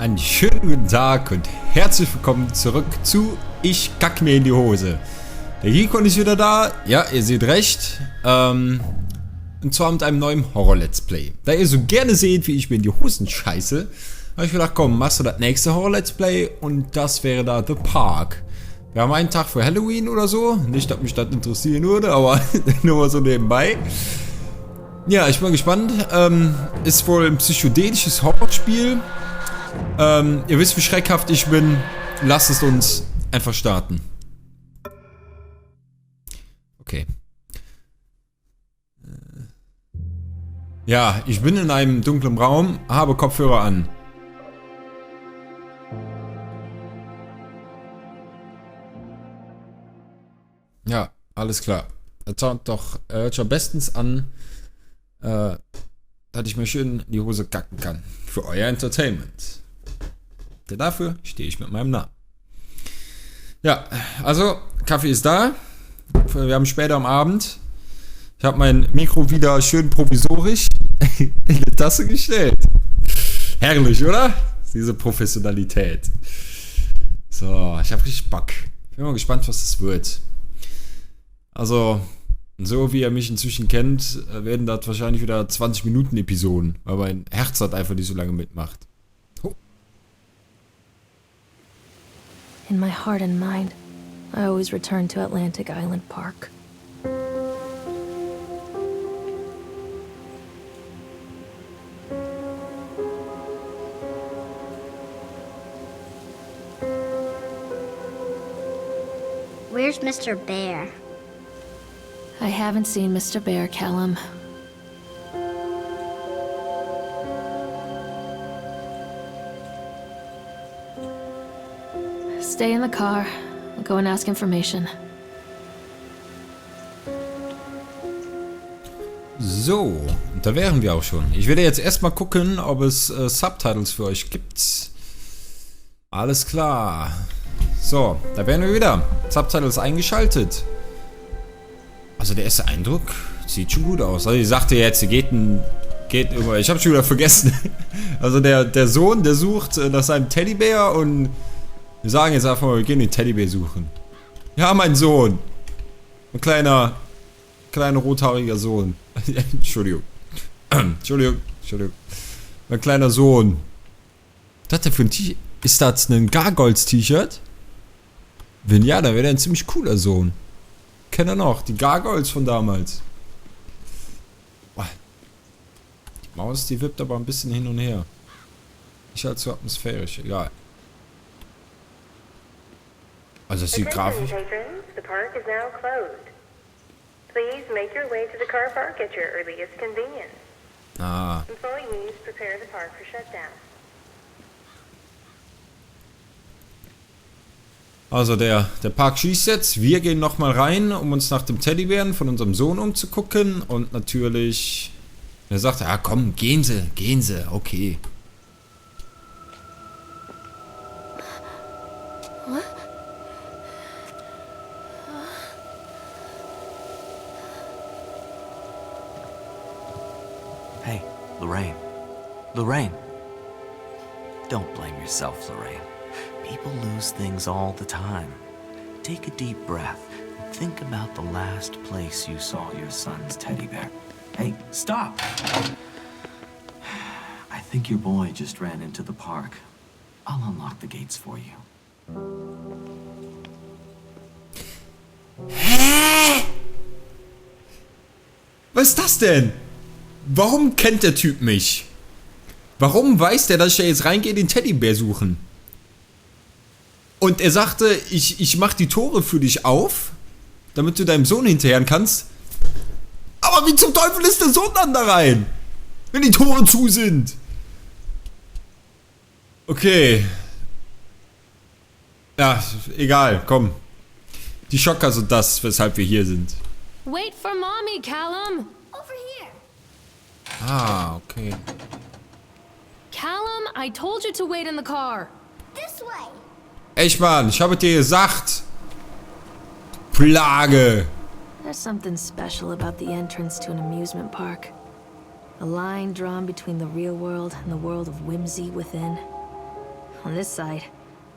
Einen schönen guten Tag und herzlich willkommen zurück zu Ich kack mir in die Hose. Der Hikon ist wieder da. Ja, ihr seht recht. Und zwar mit einem neuen Horror-Let's Play. Da ihr so gerne seht, wie ich mir in die Hosen scheiße, habe ich gedacht, komm, machst du das nächste Horror-Let's Play und das wäre da The Park. Wir haben einen Tag vor Halloween oder so. Nicht, dass mich das interessieren würde, aber nur mal so nebenbei. Ja, ich bin gespannt. Ist wohl ein psychedelisches Horrorspiel. Ihr wisst, wie schreckhaft ich bin. Lasst es uns einfach starten. Okay. Ja, ich bin in einem dunklen Raum, habe Kopfhörer an. Ja, alles klar. Das hört doch schon bestens an, dass ich mir schön in die Hose kacken kann. Für euer Entertainment. Denn dafür stehe ich mit meinem Namen. Ja, also, Kaffee ist da. Wir haben später am Abend. Ich habe mein Mikro wieder schön provisorisch in die Tasse gestellt. Herrlich, oder? Diese Professionalität. So, ich habe richtig Bock. Ich bin mal gespannt, was das wird. Also, so wie ihr mich inzwischen kennt, werden das wahrscheinlich wieder 20 Minuten Episoden, weil mein Herz hat einfach nicht so lange mitmacht. Oh. In my heart and mind, I always return to Atlantic Island Park. Where's Mr. Bear? I haven't seen Mr. Bear, Callum. Stay in the car. I'll go and ask information. So, und da wären wir auch schon. Ich werde jetzt erstmal gucken, ob es Subtitles für euch gibt. Alles klar. So, da wären wir wieder. Subtitles eingeschaltet. Also der erste Eindruck sieht schon gut aus. Also ich sagte jetzt, geht über. Ich habe schon wieder vergessen. Also der Sohn, der sucht nach seinem Teddybär und wir sagen jetzt einfach mal, wir gehen den Teddybär suchen. Ja, mein Sohn. Ein kleiner rothaariger Sohn. Entschuldigung. Entschuldigung. Mein kleiner Sohn. Was hat der für ein T-Shirt? Ist das ein Gargoyles-T-Shirt? Wenn ja, dann wäre der ein ziemlich cooler Sohn. Kennt ihr noch? Die Gargoyles von damals. Boah. Die Maus, die wippt aber ein bisschen hin und her. Nicht allzu atmosphärisch, egal. Also das sieht grafisch. The park is now closed. Please make your way to the car park at your earliest convenience. Ah. Employees prepare the park for shutdown. Also der Park schließt jetzt. Wir gehen nochmal rein, um uns nach dem Teddybären von unserem Sohn umzugucken. Und natürlich... Er sagt, ja komm, gehen Sie, okay. Hey, Lorraine. Don't blame yourself, Lorraine. People lose things all the time. Take a deep breath and think about the last place you saw your son's teddy bear. Hey, stop! I think your boy just ran into the park. I'll unlock the gates for you. Hä? Was ist das denn? Warum kennt der Typ mich? Warum weiß der, dass ich da jetzt reingehe, den Teddybär suchen? Und er sagte, ich mach die Tore für dich auf, damit du deinem Sohn hinterher kannst. Aber wie zum Teufel ist der Sohn dann da rein? Wenn die Tore zu sind. Okay. Ja, egal, komm. Die Schocker sind das, weshalb wir hier sind. Wait for mommy, Callum. Over here. Ah, okay. Callum, I told you to wait in the car. This way. Echt, Mann, ich habe dir gesagt. Plage. There's something special about the entrance to an amusement park. A line drawn between the real world and the world of whimsy within. On this side,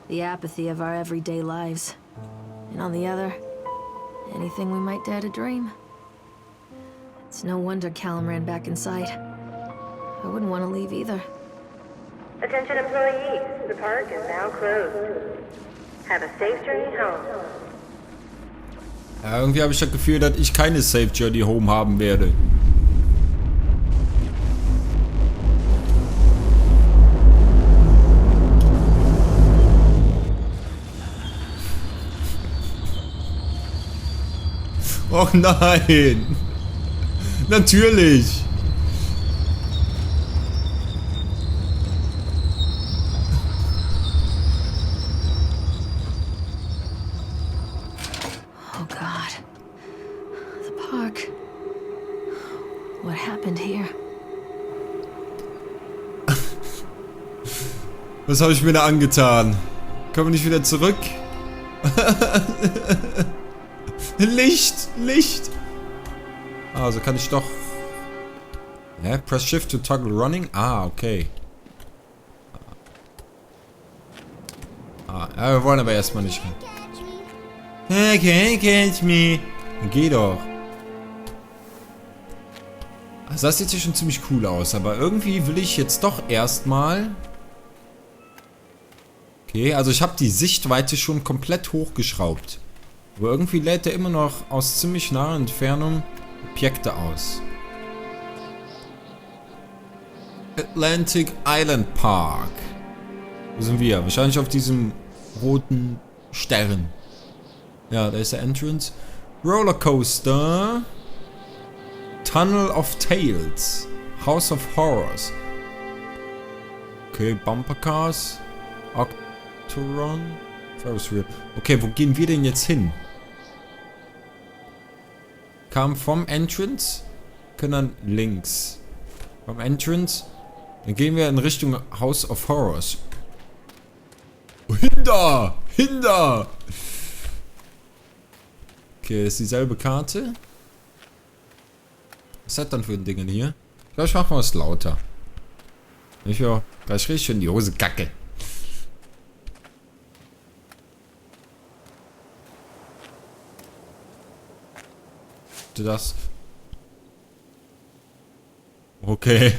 the apathy of our everyday lives. And on the other, anything we might dare to dream. It's no wonder Callum ran back inside. I wouldn't want to leave either. Attention employees, the park is now closed. Have a safe journey home. Ja, irgendwie habe ich das Gefühl, dass ich keine Safe Journey Home haben werde. Och nein! Natürlich! Oh God. The park. What happened here? Was habe ich mir da angetan? Kommen wir nicht wieder zurück? Licht! Licht! Also kann ich doch... Ja, press shift to toggle running. Ah, okay. Ja, wir wollen aber erstmal nicht rein. Okay, catch me. Geh doch. Also das sieht hier schon ziemlich cool aus, aber irgendwie will ich jetzt doch erstmal... Okay, also ich habe die Sichtweite schon komplett hochgeschraubt. Aber irgendwie lädt er immer noch aus ziemlich naher Entfernung Objekte aus. Atlantic Island Park. Wo sind wir? Wahrscheinlich auf diesem roten Stern. Ja, da ist der Entrance. Rollercoaster. Tunnel of Tales. House of Horrors. Okay, Bumper Cars. Octoron. Ferris Wheel. Okay, wo gehen wir denn jetzt hin? Kam vom Entrance. Können dann links. Vom Entrance. Dann gehen wir in Richtung House of Horrors. Hinter! Hinter! Okay, das ist dieselbe Karte. Was ist das dann für ein Ding hier? Ich glaube, ich mache mal was lauter. Ich ja, gleich richtig in die Hose kacke. Das. Okay.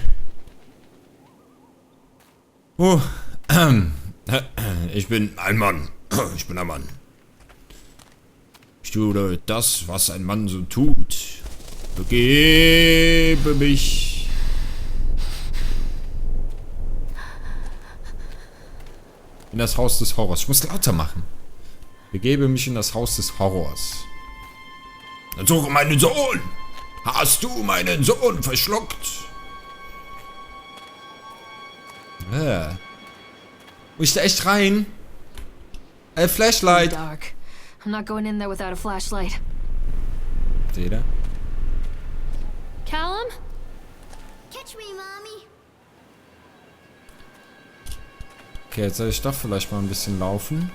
Ich bin ein Mann. Ich bin ein Mann. Ich tue das, was ein Mann so tut. Begebe mich. In das Haus des Horrors. Ich muss lauter machen. Begebe mich in das Haus des Horrors. Suche meinen Sohn! Hast du meinen Sohn verschluckt? Muss ich da echt rein? Flashlight. Dark. I'm not going in there without a flashlight. Seht ihr? Callum? Catch me, Mommy. Okay, jetzt soll ich doch vielleicht mal ein bisschen laufen.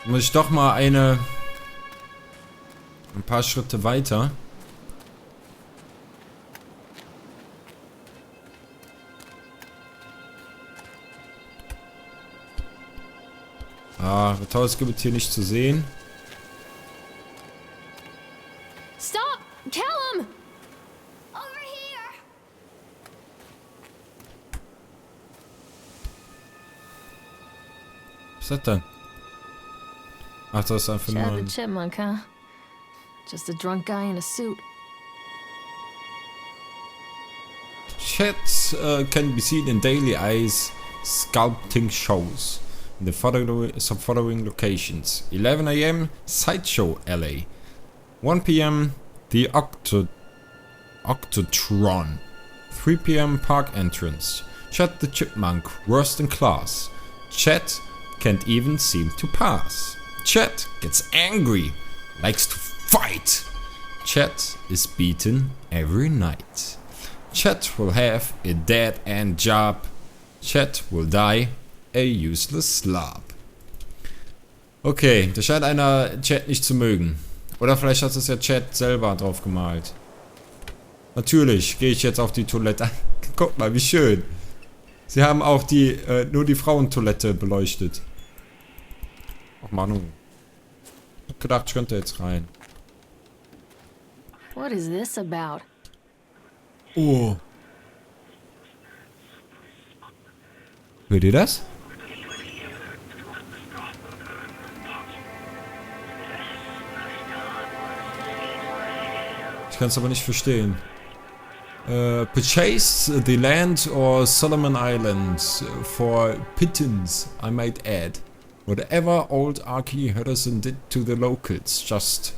Muss ich doch mal ein paar Schritte weiter. Ah, Tolles gibt es hier nicht zu sehen. Stop! Callum! Over here. Was ist das denn? Ach, das ist einfach nur Chad the ein... Chipmunk, huh? Just a drunk guy in a suit. Chats can be seen in daily eyes sculpting shows in the following locations: 11 a.m. Sideshow LA, 1 p.m. the Octotron, 3 p.m. Park Entrance. Chat the Chipmunk, worst in class. Chat can't even seem to pass. Chat gets angry, likes to fight. Chat is beaten every night. Chat will have a dead-end job. Chat will die a useless slob. Okay, da scheint einer Chat nicht zu mögen. Oder vielleicht hat es ja Chat selber drauf gemalt. Natürlich gehe ich jetzt auf die Toilette. Guck mal, wie schön. Sie haben auch die, nur die Frauentoilette beleuchtet. Ach Manu. Ich hab gedacht, ich könnte jetzt rein. What is this about? Oh. Hört ihr das? Ich kann es aber nicht verstehen. Purchased the land or Solomon Islands for pittance, I might add. Whatever old Archie Henderson did to the locals, just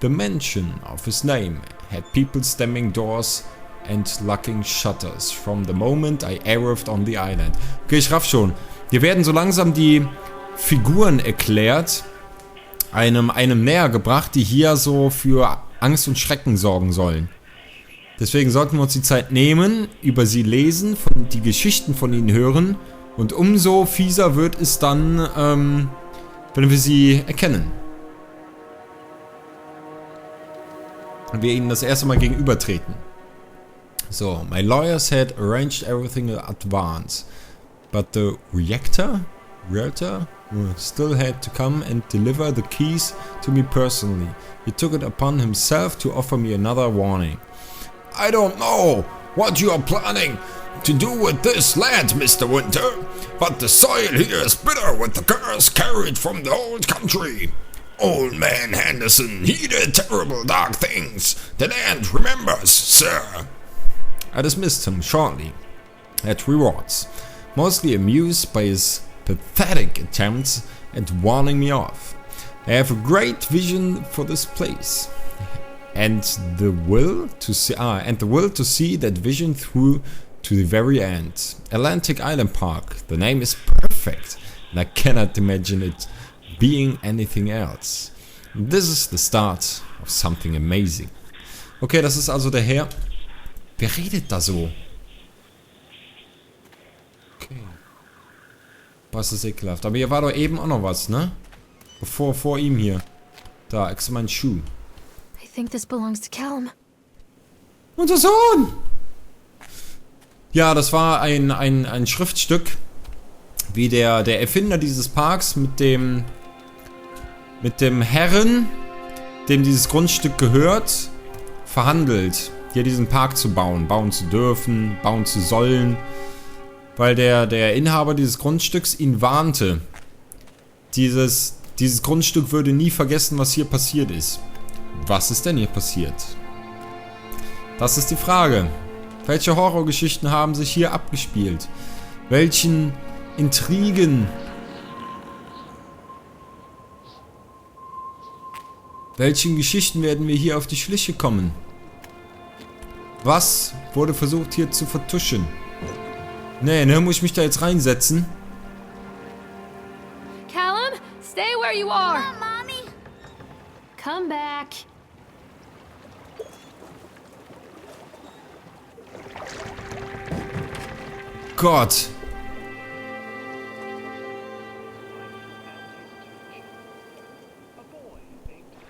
the mention of his name had people stemming doors and locking shutters from the moment I arrived on the island. Okay, ich raff schon. Hier werden so langsam die Figuren erklärt, einem näher gebracht, die hier so für Angst und Schrecken sorgen sollen. Deswegen sollten wir uns die Zeit nehmen, über sie lesen, die Geschichten von ihnen hören und umso fieser wird es dann, wenn wir sie erkennen. Und wir ihnen das erste Mal gegenübertreten. So, my lawyers had arranged everything in advance, but the realtor still had to come and deliver the keys to me personally. He took it upon himself to offer me another warning. I don't know what you are planning to do with this land, Mr. Winter, but the soil here is bitter with the curse carried from the old country. Old man Henderson, he did terrible dark things. The land remembers, sir. I dismissed him shortly at rewards, mostly amused by his pathetic attempts at warning me off. I have a great vision for this place, and the will to see that vision through to the very end. Atlantic Island Park. The name is perfect, and I cannot imagine it being anything else. This is the start of something amazing. Okay, das ist also der Herr. Wer redet da so? Okay. Was ist ekelhaft. Aber hier war doch eben auch noch was, ne? Vor ihm hier. Da, extra mein Schuh. I think this belongs to Callum. Unser Sohn! Ja, das war ein Schriftstück, wie der Erfinder dieses Parks mit dem Herren, dem dieses Grundstück gehört, verhandelt, hier diesen Park zu bauen zu dürfen, bauen zu sollen, weil der Inhaber dieses Grundstücks ihn warnte. Dieses Grundstück würde nie vergessen, was hier passiert ist. Was ist denn hier passiert? Das ist die Frage. Welche Horrorgeschichten haben sich hier abgespielt? Welchen Intrigen? Welchen Geschichten werden wir hier auf die Schliche kommen? Was wurde versucht hier zu vertuschen? Nee, ne, muss ich mich da jetzt reinsetzen? Callum, stay where you are. Come on, Mommy. Come back. Gott.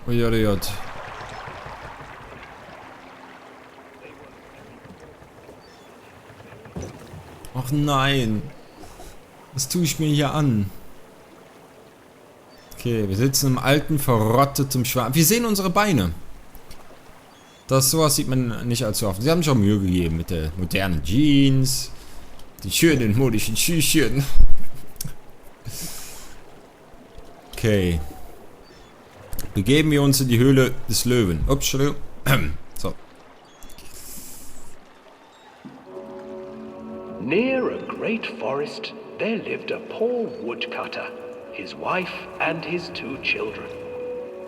Uiuiui. Ach nein. Was tue ich mir hier an? Okay, wir sitzen im alten, verrotteten Schwarz. Wir sehen unsere Beine. Sowas sieht man nicht allzu oft. Sie haben schon Mühe gegeben mit der modernen Jeans. Die schönen modischen Schüchchen. Okay. Begeben wir uns in die Höhle des Löwen. Ups, Entschuldigung. So. Near a great forest, there lived a poor woodcutter, his wife and his 2 children.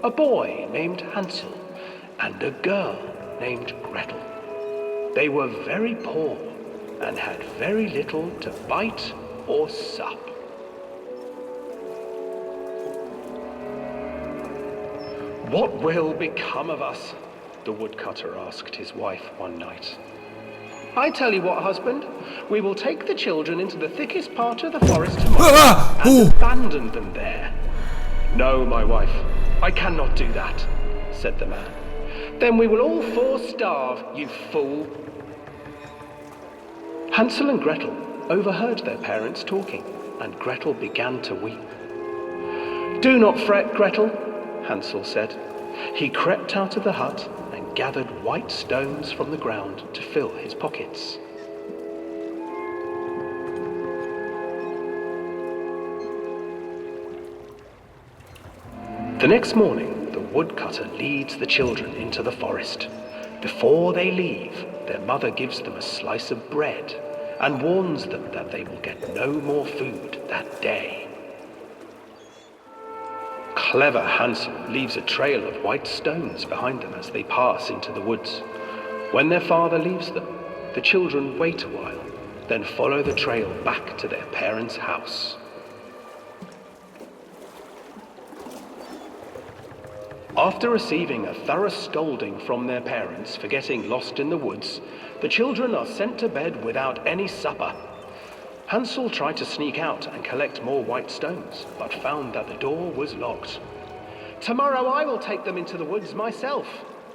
A boy named Hänsel and a girl named Gretel. They were very poor and had very little to bite or sup. What will become of us? The woodcutter asked his wife one night. I tell you what, husband, we will take the children into the thickest part of the forest tomorrow and abandon them there. No, my wife, I cannot do that, said the man. Then we will all 4 starve, you fool. Hänsel and Gretel overheard their parents talking, and Gretel began to weep. "Do not fret, Gretel," Hansel said. He crept out of the hut and gathered white stones from the ground to fill his pockets. The next morning, the woodcutter leads the children into the forest. Before they leave, their mother gives them a slice of bread and warns them that they will get no more food that day. Clever Hansel leaves a trail of white stones behind them as they pass into the woods. When their father leaves them, the children wait a while, then follow the trail back to their parents' house. After receiving a thorough scolding from their parents for getting lost in the woods, the children are sent to bed without any supper. Hansel tried to sneak out and collect more white stones, but found that the door was locked. "Tomorrow I will take them into the woods myself,"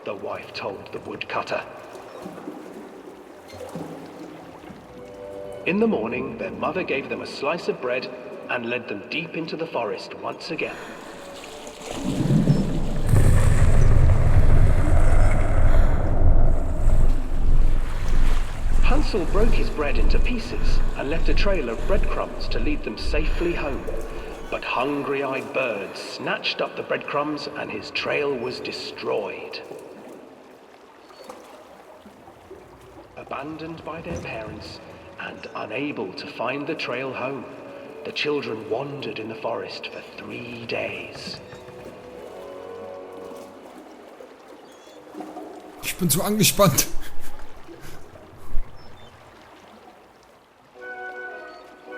the wife told the woodcutter. In the morning, their mother gave them a slice of bread and led them deep into the forest once again. Hansel broke his bread into pieces and left a trail of breadcrumbs to lead them safely home. But hungry-eyed birds snatched up the breadcrumbs and his trail was destroyed. Abandoned by their parents and unable to find the trail home, the children wandered in the forest for 3 days. Ich bin so angespannt.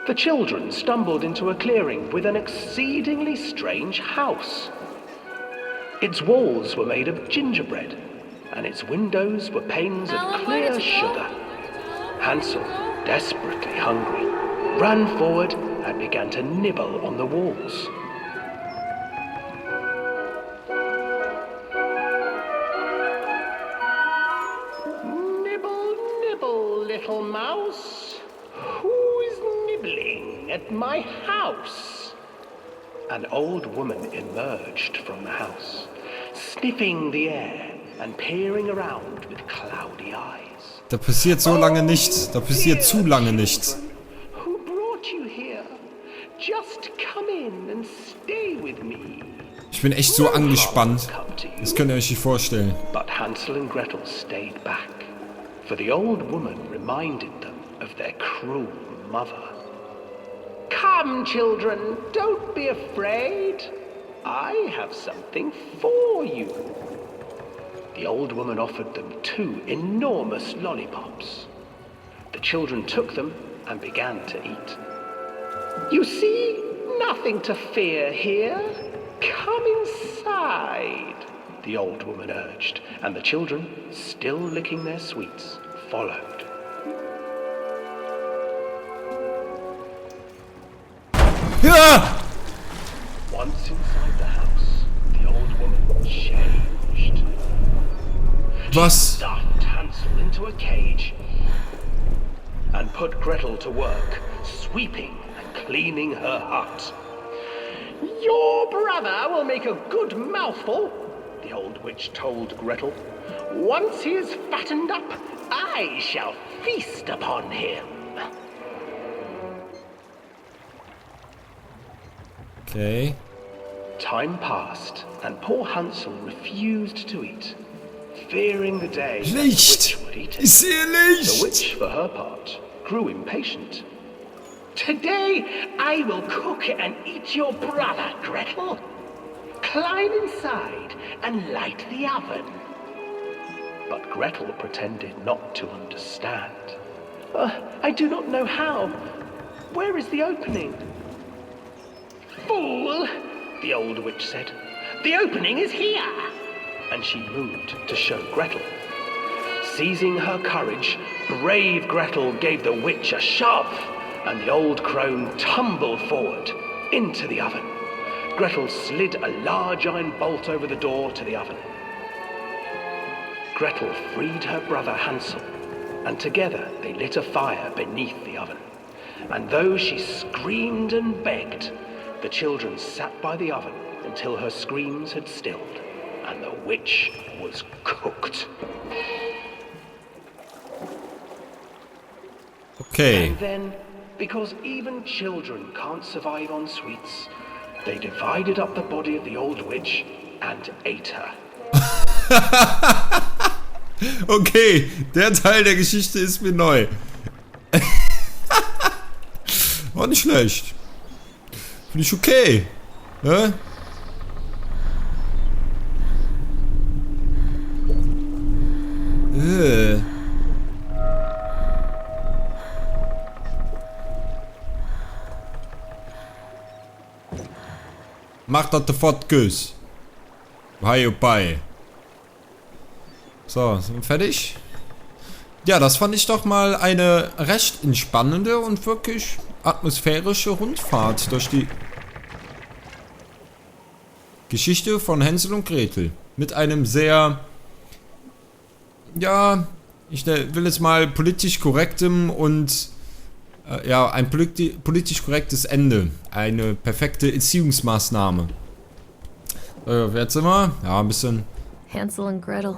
The children stumbled into a clearing with an exceedingly strange house. Its walls were made of gingerbread, and its windows were panes of clear sugar. Hansel, desperately hungry, ran forward and began to nibble on the walls. "Nibble, nibble, little mouse. Who is nibbling at my house?" An old woman emerged from the house, sniffing the air and peering around with cloudy eyes. Da passiert so lange nichts. Da passiert zu lange nichts. Who brought you here? Just come in and stay with me. Ich bin echt so angespannt. Das könnt ihr euch nicht vorstellen. But Hansel and Gretel stayed back, for the old woman reminded them of their cruel mother. "Come, children, don't be afraid. I have something for you." The old woman offered them 2 enormous lollipops. The children took them and began to eat. "You see, nothing to fear here. Come inside," the old woman urged, and the children, still licking their sweets, followed. Ja! Once inside the house, the old woman changed. Was? Stuffed Hansel into a cage and put Gretel to work, sweeping and cleaning her hut. "Your brother will make a good mouthful," the old witch told Gretel. "Once he is fattened up, I shall feast upon him." Okay. Time passed, and poor Hansel refused to eat, fearing the day that the Licht! witch would eat Ich him. sehe The Licht! witch, for her part, grew impatient. "Today I will cook and eat your brother, Gretel. Climb inside and light the oven." But Gretel pretended not to understand. I do not know how. Where is the opening?" "Fool," the old witch said. "The opening is here." And she moved to show Gretel. Seizing her courage, brave Gretel gave the witch a shove, and the old crone tumbled forward into the oven. Gretel slid a large iron bolt over the door to the oven. Gretel freed her brother Hansel, and together they lit a fire beneath the oven. And though she screamed and begged, the children sat by the oven until her screams had stilled, and the witch was cooked. Okay. And then, because even children can't survive on sweets, they divided up the body of the old witch and ate her. Okay, der Teil der Geschichte ist mir neu. War nicht schlecht. Finde ich okay. Ne? Mach das sofort, Küss. Hi, bye. So, sind wir fertig? Ja, das fand ich doch mal eine recht entspannende und wirklich atmosphärische Rundfahrt durch die Geschichte von Hänsel und Gretel. Mit einem sehr, ja, ich will jetzt mal politisch korrektem und ja, ein politisch korrektes Ende. Eine perfekte Erziehungsmaßnahme. Jetzt sind wir? Ja, ein bisschen. Hänsel and Gretel.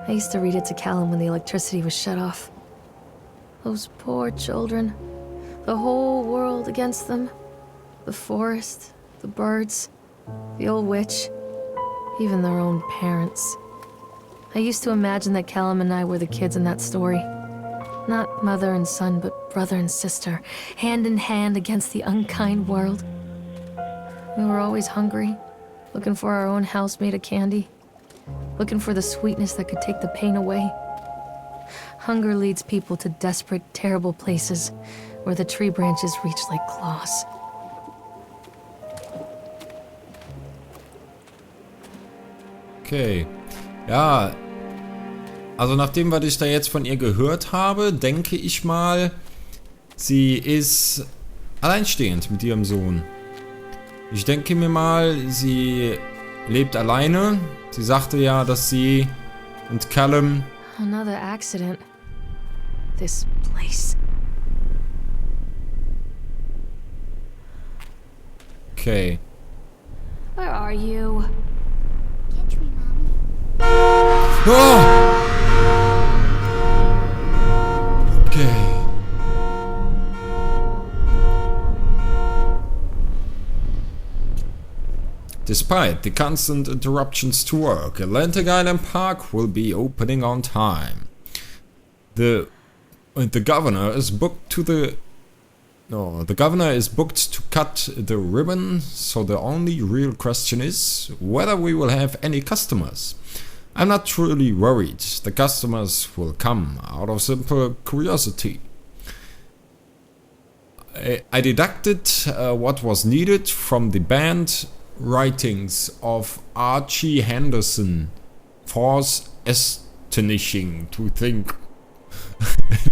I used to read it to Callum when the electricity was shut off. Those poor children. The whole world against them. The forest, the birds, the old witch, even their own parents. I used to imagine that Callum and I were the kids in that story. Not mother and son, but brother and sister, hand in hand against the unkind world. We were always hungry, looking for our own house made of candy, looking for the sweetness that could take the pain away. Hunger leads people to desperate, terrible places where the tree branches reach like claws. Okay. Ja. Also nach dem, was ich da jetzt von ihr gehört habe, denke ich mal, sie ist alleinstehend mit ihrem Sohn. Ich denke mir mal, sie lebt alleine. Sie sagte ja, dass sie und Callum... Another accident. This place. Okay. Where are you? Catch me, Mommy. Oh! Okay. Despite the constant interruptions to work, Atlantic Island Park will be opening on time. The governor is booked to cut the ribbon, so the only real question is whether we will have any customers. I'm not truly worried. The customers will come out of simple curiosity. I deducted what was needed from the band writings of Archie Henderson, force astonishing to think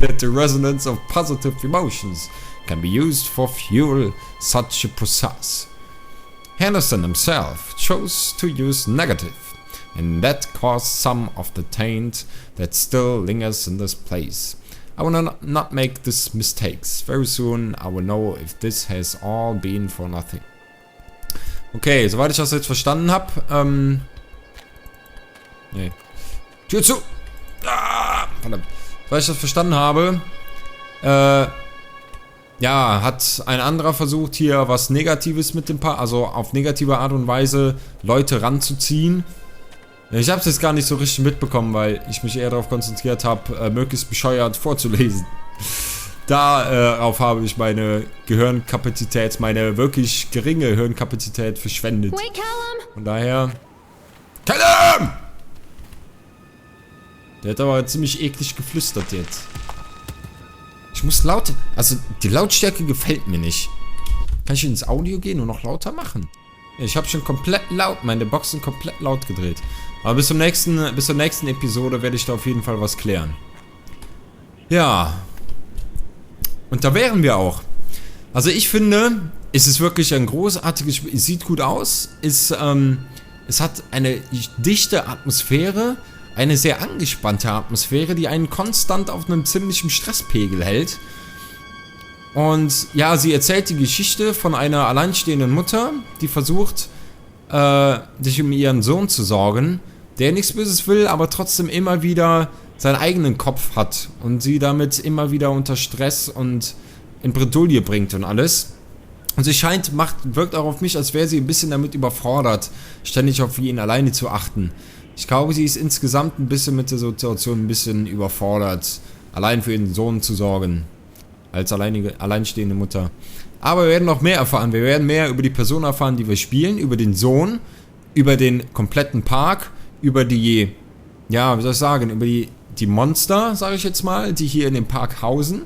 that the resonance of positive emotions can be used for fuel such a process. Henderson himself chose to use negative, and that caused some of the taint that still lingers in this place. I will not make these mistakes. Very soon I will know if this has all been for nothing. Okay, soweit ich das jetzt verstanden habe, nee. Tür zu! Ah, verdammt. Soweit ich das verstanden habe, ja, hat ein anderer versucht, hier was Negatives mit dem Paar, also auf negative Art und Weise Leute ranzuziehen. Ich habe es jetzt gar nicht so richtig mitbekommen, weil ich mich eher darauf konzentriert habe, möglichst bescheuert vorzulesen. Darauf habe ich meine Gehirnkapazität, meine wirklich geringe Hirnkapazität verschwendet. Wait, Callum! Von daher... Callum! Der hat aber ziemlich eklig geflüstert jetzt. Ich muss laut... Also, die Lautstärke gefällt mir nicht. Kann ich ins Audio gehen und noch lauter machen? Ich habe schon komplett laut, meine Boxen komplett laut gedreht. Aber bis zur nächsten Episode werde ich da auf jeden Fall was klären. Ja. Und da wären wir auch. Also ich finde, es ist wirklich ein großartiges Spiel. Es sieht gut aus. Es hat eine dichte Atmosphäre. Eine sehr angespannte Atmosphäre, die einen konstant auf einem ziemlichen Stresspegel hält. Und ja, sie erzählt die Geschichte von einer alleinstehenden Mutter, die versucht, sich um ihren Sohn zu sorgen, der nichts Böses will, aber trotzdem immer wieder seinen eigenen Kopf hat und sie damit immer wieder unter Stress und in Bredouille bringt und alles. Und sie wirkt auch auf mich, als wäre sie ein bisschen damit überfordert, ständig auf ihn alleine zu achten. Ich glaube, sie ist insgesamt ein bisschen mit der Situation ein bisschen überfordert, allein für ihren Sohn zu sorgen, als alleinstehende Mutter. Aber wir werden noch mehr erfahren. Wir werden mehr über die Person erfahren, die wir spielen, über den Sohn, über den kompletten Park, über die, ja, wie soll ich sagen, über die Monster, sage ich jetzt mal, die hier in dem Park hausen,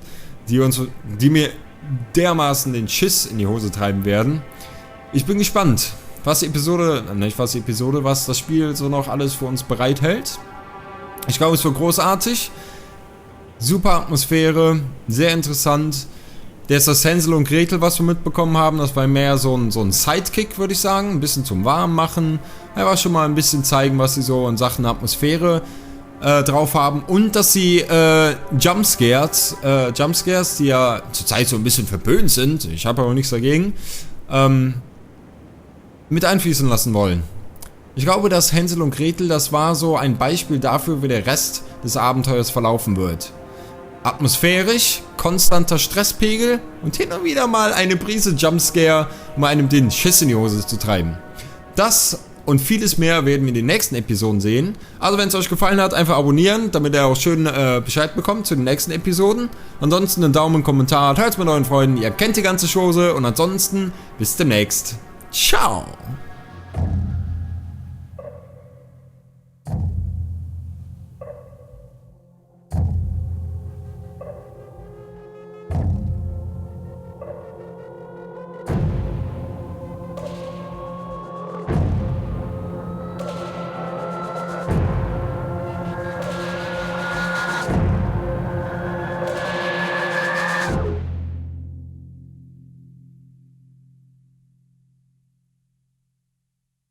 die mir dermaßen den Schiss in die Hose treiben werden. Ich bin gespannt, was das Spiel so noch alles für uns bereithält. Ich glaube, es wird großartig. Super Atmosphäre, sehr interessant. Der ist das Hänsel und Gretel, was wir mitbekommen haben. Das war mehr so ein Sidekick, würde ich sagen. Ein bisschen zum Warmmachen. Er war schon mal ein bisschen zeigen, was sie so in Sachen Atmosphäre drauf haben. Und dass sie Jumpscares, die ja zurzeit so ein bisschen verpönt sind, ich habe aber nichts dagegen, mit einfließen lassen wollen. Ich glaube, dass Hänsel und Gretel, das war so ein Beispiel dafür, wie der Rest des Abenteuers verlaufen wird. Atmosphärisch, konstanter Stresspegel und hin und wieder mal eine Prise Jumpscare, um einem den Schiss in die Hose zu treiben. Das und vieles mehr werden wir in den nächsten Episoden sehen. Also wenn es euch gefallen hat, einfach abonnieren, damit ihr auch schön Bescheid bekommt zu den nächsten Episoden. Ansonsten einen Daumen, einen Kommentar, teilt es mit euren Freunden, ihr kennt die ganze Chose und ansonsten bis demnächst. Ciao!